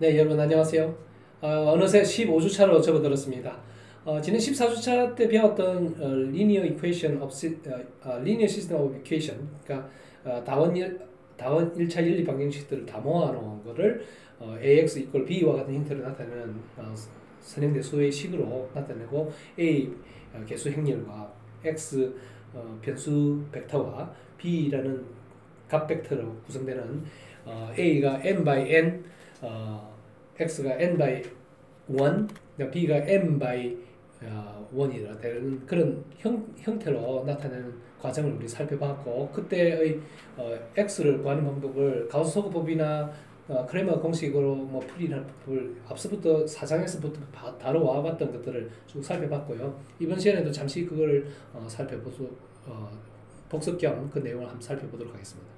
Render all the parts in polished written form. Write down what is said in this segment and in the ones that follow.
네, 여러분 안녕하세요. 어느새 15주차로 접어들었습니다. 지난 14주차 때 배웠던 linear equation of linear system of equation, 그러니까 다원 1차 연립 방정식들을 다 모아놓은 거를 ax equal b와 같은 형태로 나타내는 선형대 수의 식으로 나타내고 a 개수 행렬과 x 변수 벡터와 b라는 값 벡터로 구성되는 a가 n by n x가 n by 1, b가 n by 1이라 되는 그런 형태로 나타내는 과정을 우리 살펴봤고, 그때의 x를 구하는 방법을 가우스-소그법이나 크레머 공식으로 뭐 풀이라는 법을 앞서부터 4장에서부터 다뤄와 봤던 것들을 쭉 살펴봤고요. 이번 시간에도 잠시 그걸 복습 겸 그 내용을 한번 살펴보도록 하겠습니다.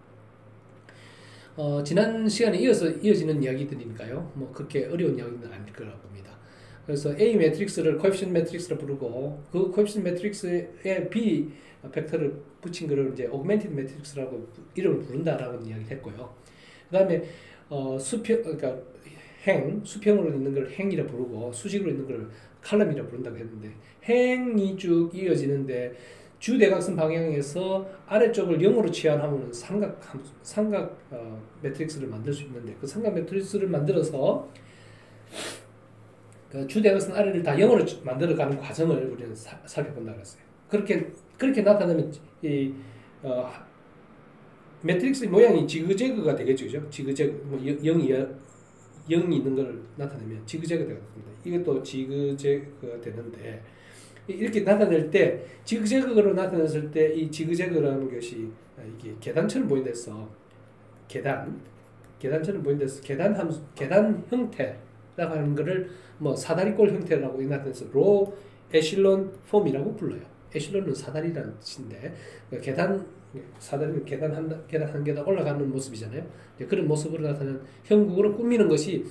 지난 시간에 이어지는 이야기들이니까요. 뭐 그렇게 어려운 이야기는 아닐 거라고 봅니다. 그래서 A 매트릭스를 코에피션트 매트릭스로 부르고, 그 코에피션트 매트릭스에 B 벡터를 붙인 거를 이제 오그멘티드 매트릭스라고 이름을 부른다라고 이야기를 했고요. 그다음에 그러니까 수평으로 있는 걸 행이라 부르고 수직으로 있는 걸 칼럼이라 부른다고 했는데, 행이 쭉 이어지는데 주대각선 방향에서 아래쪽을 0으로 치환하면 삼각 매트릭스를 만들 수 있는데, 그 삼각 매트릭스를 만들어서 그 주대각선 아래를 다 0으로 만들어가는 과정을 우리는 살펴본다고 했어요. 그렇게 나타나면 이 매트릭스 모양이 지그재그가 되겠죠, 그죠? 지그재그, 뭐 0이 있는 걸 나타내면 지그재그가 됩니다. 이것도 지그재그가 되는데, 이렇게 나타낼 때 지그재그로 나타냈을 때 이 지그재그라는 것이 이게 계단처럼 보인다서 계단처럼 보인다서 계단 형태라고 하는 거를 뭐 사다리꼴 형태라고 나타내서 로 에실론 폼이라고 불러요. 에실론은 사다리라는 뜻인데, 사다리는 계단 한 계단 올라가는 모습이잖아요. 그런 모습으로 나타나는 형국으로 꾸미는 것이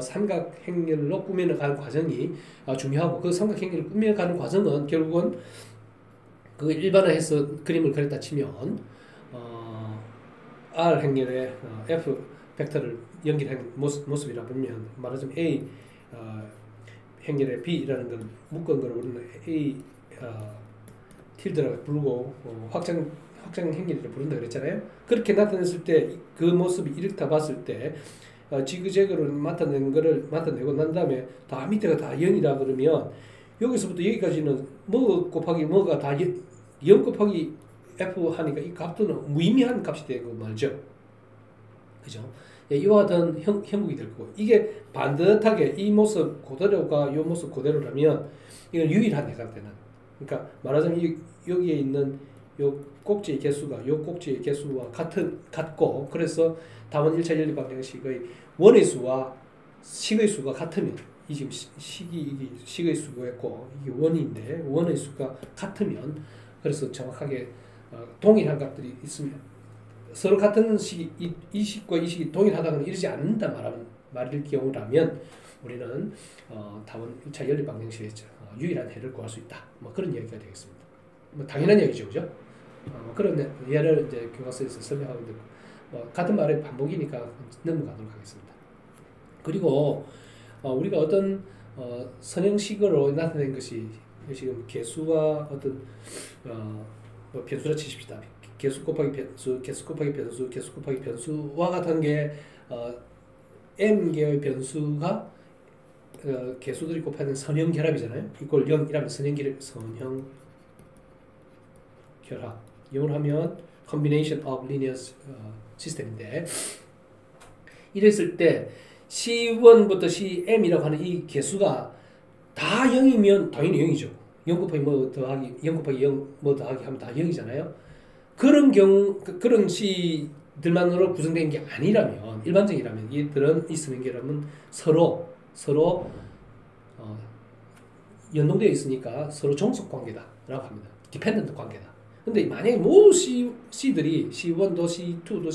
삼각행렬로 꾸며가는 과정이 중요하고, 그 삼각행렬을 꾸며가는 과정은 결국은 그 일반화해서 그림을 그렸다 치면 R 행렬에 F 벡터를 연결한 모습이라 보면, 말하자면 A 행렬에 B라는 건 묶은 걸 우리는 A tilde라고 부르고 확장 행렬이라고 부른다 그랬잖아요. 그렇게 나타냈을 때 그 모습이 이렇게 봤을 때 지그재그로 맡아내고 난 다음에 다 밑에가 다 0이라 그러면, 여기서부터 여기까지는 뭐 곱하기 뭐가 다 0 곱하기 f 하니까 이 값들은 무의미한 값이 되고 말죠. 그죠? 이와 같은 형국이 될 거고, 이게 반듯하게 이 모습 그대로가 이 모습 그대로라면 이건 유일한 해가 되는, 그러니까 말하자면 여기에 있는 요 꼭지의 개수가 요 꼭지의 개수와 같고, 그래서 다원 1차 연립 방정식의 원의 수와 식의 수가 같으면, 이 지금 식의 수고했고 이게 원인데 원의 수가 같으면, 그래서 정확하게 동일한 값들이 있으면, 서로 같은 식이 이 식과 이 식이 동일하다고는 이르지 않는다 말일 경우라면 우리는 다원 1차 연립 방정식의 유일한 해를 구할 수 있다. 뭐 그런 이야기가 되겠습니다. 뭐 당연한 얘기죠, 그죠? 그런 예를 이제 교과서에서 설명하고 있는 같은 말의 반복이니까 넘어가도록 하겠습니다. 그리고 우리가 어떤 선형식으로 나타낸 것이 지금 개수와 어떤 뭐 변수라 치십시다. 개수 곱하기 변수, 개수 곱하기 변수, 개수 곱하기 변수와 같은 게 m개의 변수가 개수들이 곱하는 선형 결합이잖아요. 이꼴 0이라면 선형 결합. 0을 하면 combination of linear system인데, 이랬을 때 C1부터 CM이라고 하는 이 개수가 다 0이면 당연히 0이죠. 0 곱하기 뭐 더하기 0 곱하기 0 뭐 더하기 하면 다 0이잖아요. 그런 C들만으로 구성된 게 아니라면, 일반적이라면, 이들은 있으는 게라면 서로 연동되어 있으니까 서로 종속 관계다라고 합니다. 디펜던트 관계다. 근데 만약에 모든 C들이 C1도 C2도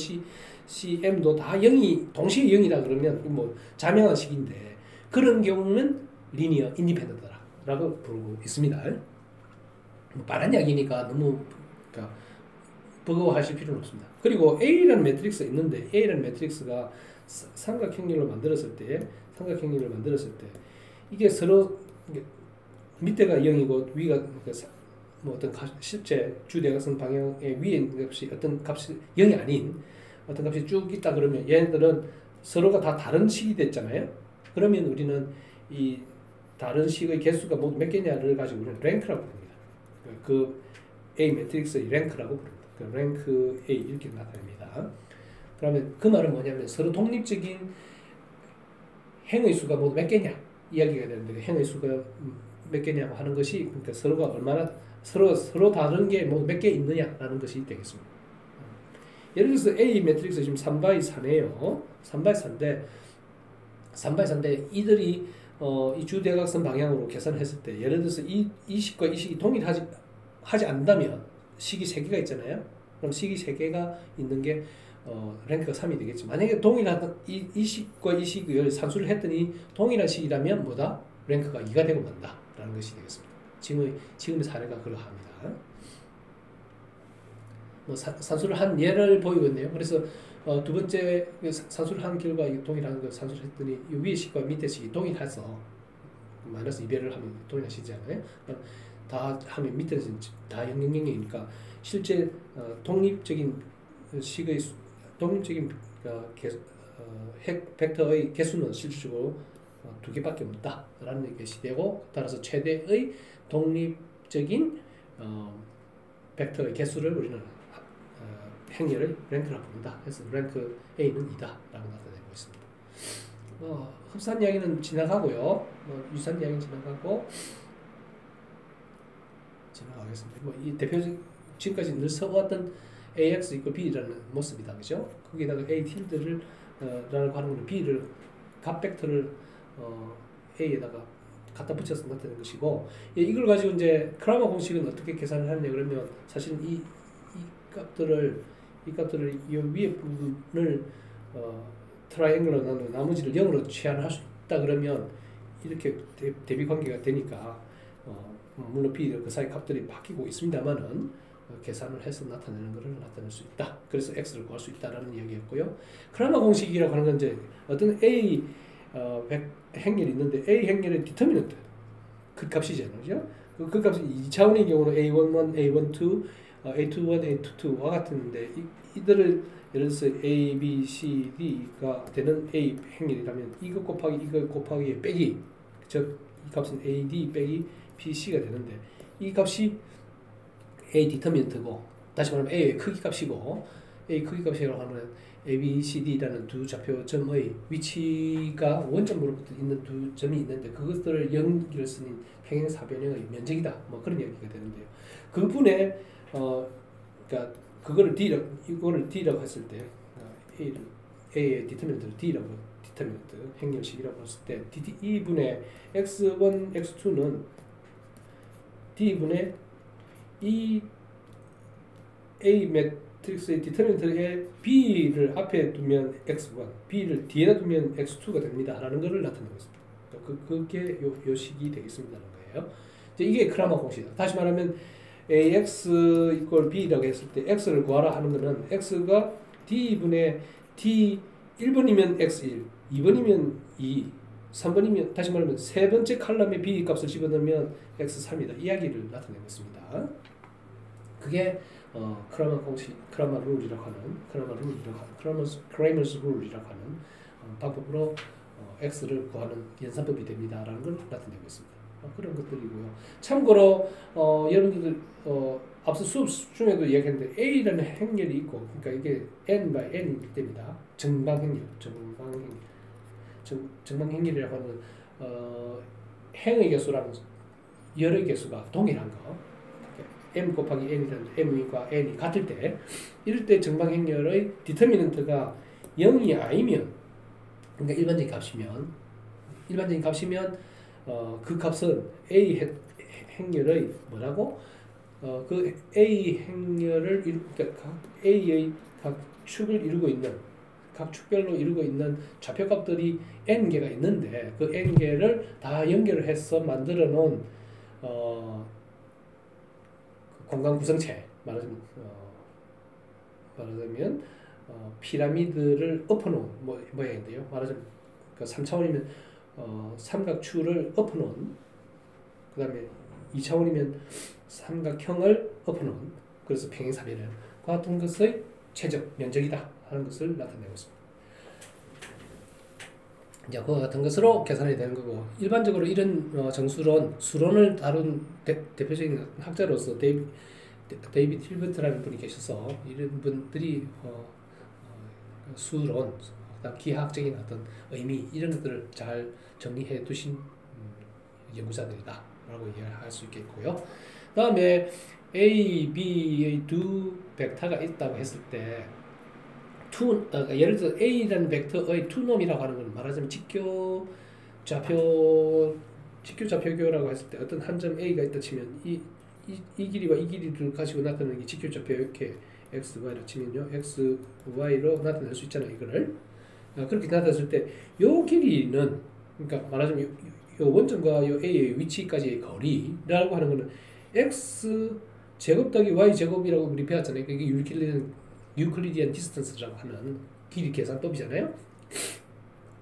CM도 다 0이 동시에 0이라 그러면 뭐 자명한 식인데, 그런 경우는 리니어 인디펜던트라고 부르고 있습니다. 뭐 빠른 이야기니까 너무 버거워하실 필요는 없습니다. 그리고 A라는 매트릭스가 있는데, A라는 매트릭스가 삼각형렬로 만들었을 때 이게 서로 밑에가 0이고 위가 뭐 어떤 실제 주대각선 방향의 위에 있는 값이 어떤 값이 0이 아닌 어떤 값이 쭉 있다 그러면 얘네들은 서로가 다 다른 식이 됐잖아요. 그러면 우리는 이 다른 식의 개수가 모두 몇 개냐를 가지고 우리는 랭크라고 부릅니다. 그 A 매트릭스의 랭크라고 부릅니다. 그 랭크 A 이렇게 나타납니다. 그러면 그 말은 뭐냐면 서로 독립적인 행의 수가 모두 몇 개냐 이야기가 되는데 행의 수가 몇 개냐고 하는 것이 그러니까 서로가 얼마나 서로 다른 게 모두 몇 개 있느냐라는 것이 되겠습니다. 예를 들어서 A 매트릭스 지금 3by 4네요. 3by 4인데 3by 4인데 이들이 이 주대각선 방향으로 계산했을 때 예를 들어서 이 식과 이 식이 동일하지 않다면 식이 3개가 있잖아요. 그럼 식이 3개가 있는 게 랭크가 3이 되겠지. 만약에 동일한 이 식과 이 식을 산수를 했더니 동일한 식이라면 뭐다? 랭크가 2가 되고 만다 라는 것이 되겠습니다. 지금의 사례가 그러합니다. 뭐 산수를 한 예를 보이고 있네요. 그래서 두 번째 산수를 한 결과 동일한 걸 산수를 했더니 이 위에 식과 밑에 식이 동일해서 마이너스 2배를 하면 동일하시잖아요. 다 하면 밑에는 다 0,0,0이니까 실제 독립적인 식의 독립적인 벡터의 개수는 실질적으로 2개밖에 없다라는 것이 되고 따라서 최대의 독립적인 벡터의 개수를 우리는 행렬의 랭크라고 부른다. 그래서 랭크 A는 2다 라고 나타내고 있습니다. 흡사한 이야기는 지나가고요. 유사한 이야기는 지나가겠습니다. 이 대표적 지금까지 늘 써왔던 AX = B라는 모습이다. 그죠? 거기다가 A tilde를 라고 하는 것은 B를 값 벡터를 A에다가 갖다 붙여서 나타낸 것이고 이걸 가지고 이제 크라머 공식은 어떻게 계산을 하느냐 그러면 사실 이 값들을 이 위에 부분을 트라이앵글로 나누고 나머지를 0으로 취한할 수 있다 그러면 이렇게 대비 관계가 되니까 물론 B 그 사이 값들이 바뀌고 있습니다만은 계산을 해서 나타내는 것을 나타낼 수 있다. 그래서 X를 구할 수 있다라는 이야기였고요. 크라머 공식이라고 하는 건 이제 어떤 A 행렬이 있는데 A 행렬의 디터미넌트 그 값이잖아요. 그죠? 그 값이 2차원의 경우는 A11, A12, A21, A22와 같은데 이들을 예를 들어서 A, B, C, D가 되는 A 행렬이라면 이거 곱하기 빼기 즉 이 값은 A, D 빼기 B, C가 되는데 이 값이 A 디터미넌트고 다시 말하면 A의 크기 값이고 A 크기 값이라고 하는 A, B, C, D라는 두 좌표점의 위치가 원점으로부터 있는 두 점이 있는데 그것들을 연기를 쓰는 평행사변형의 면적이다. 뭐 그런 이야기가 되는데요. 그 분의 그러니까 이거를 D라고 했을 때 A의 디터미넌트를 D라고 디터미넌트 행렬식이라고 했을 때 이 분의 X1, X2는 D분의 이 A 매트릭스의 디터미넌트에 B를 앞에 두면 X1, B를 뒤에다 두면 X2가 됩니다. 라는 것을 나타내고 있습니다. 그게 요 식이 되겠습니다라는 거예요. 이게 크라머 공식이다. 다시 말하면 AX = B라고 했을 때 X를 구하라 하는 것은 X가 D분의 D 1번이면 X1, 2번이면 2, 3번이면 다시 말하면 세 번째 칼럼에 B 값을 집어넣으면 X3이다. 이야기를 나타내고 있습니다. 그게 크라머 공식, 크라머스 룰이라고 하는 방법으로 x를 구하는 연산법이 됩니다라는 걸 나타내고 있습니다. 그런 것들이고요. 참고로 여러분들 앞서 수업 중에도 이야기했는데 A라는 행렬이 있고, 그러니까 이게 n by n이기 때문이다. 정방행렬이라고 하는 행의 개수랑 열의 개수가 동일한 거. m 곱하기 n이라는 m과 n이 같을 때, 이럴 때 정방행렬의 디터미넌트가 0이 아니면, 그러니까 일반적인 값이면 그 값은 A 행렬의 뭐라고? 그 A 행렬을 그러니까 각 A의 각 축을 이루고 있는 각 축별로 이루고 있는 좌표값들이 n개가 있는데 그 n개를 다 연결을 해서 만들어 놓은 공간 구성체 말하자면 피라미드를 엎어놓은 모양인데요. 말하자면 그 3차원이면 삼각추를 엎어놓은, 그 다음에 2차원이면 삼각형을 엎어놓은, 그래서 평행사변과 같은 것의 최적 면적이다 하는 것을 나타내고 있습니다. 이제 그와 같은 것으로 계산이 되는 거고, 일반적으로 이런 수론을 다룬 대표적인 학자로서 데이비드 힐버트라는 분이 계셔서 이런 분들이 수론, 기하학적인 어떤 의미 이런 것들을 잘 정리해 두신 연구자들이다라고 이해할 수 있겠고요. 그 다음에 A, B의 두 벡터가 있다고 했을 때 예를 들어 A라는 벡터의 투놈이라고 하는 건 말하자면 직교 좌표교라고 했을 때 어떤 한 점 A가 있다 치면 이 길이와 이 길이를 가지고 나타내는 게 직교 좌표 이렇게 x, y로 치면요, x, y로 나타낼 수 있잖아요. 이거를 그렇게 나타냈을 때 요 길이는, 그러니까 말하자면 요 원점과 요 A의 위치까지의 거리라고 하는 거는 x 제곱 더하기 y 제곱이라고 우리 배웠잖아요. 이게 유클리디안 디스턴스라고 하는 길이 계산법이잖아요.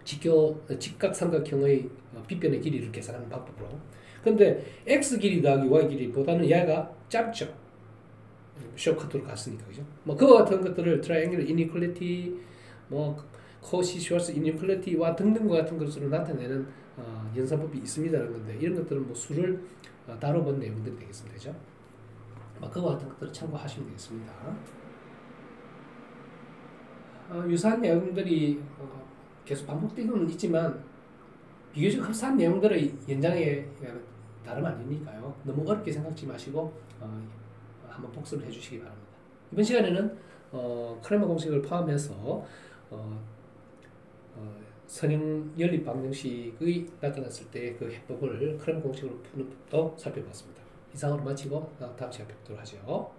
직각삼각형의 빗변의 길이를 계산하는 방법으로. 근데 x 길이 더하기 y 길이보다는 얘가 짧죠. 쇼커트로 갔으니까, 그죠? 그와 같은 것들을 트라이앵글 이니퀄리티, 코시-슈왈츠 이니퀄리티와 등등과 같은 것으로 나타내는 연산법이 있습니다라는 건데, 이런 것들은 수를 다뤄본 내용들이 되겠습니다, 그죠? 그와 같은 것들을 참고하시면 되겠습니다. 유사한 내용들이 계속 반복되고는 있지만 비교적 흡사한 내용들의 연장에 다름 아니니까요. 너무 어렵게 생각지 마시고 한번 복습을 해주시기 바랍니다. 이번 시간에는 크레머 공식을 포함해서 선형 연립 방정식의 나타났을 때 그 해법을 크레머 공식으로 푸는 법도 살펴봤습니다. 이상으로 마치고 다음 시간에 뵙도록 하죠.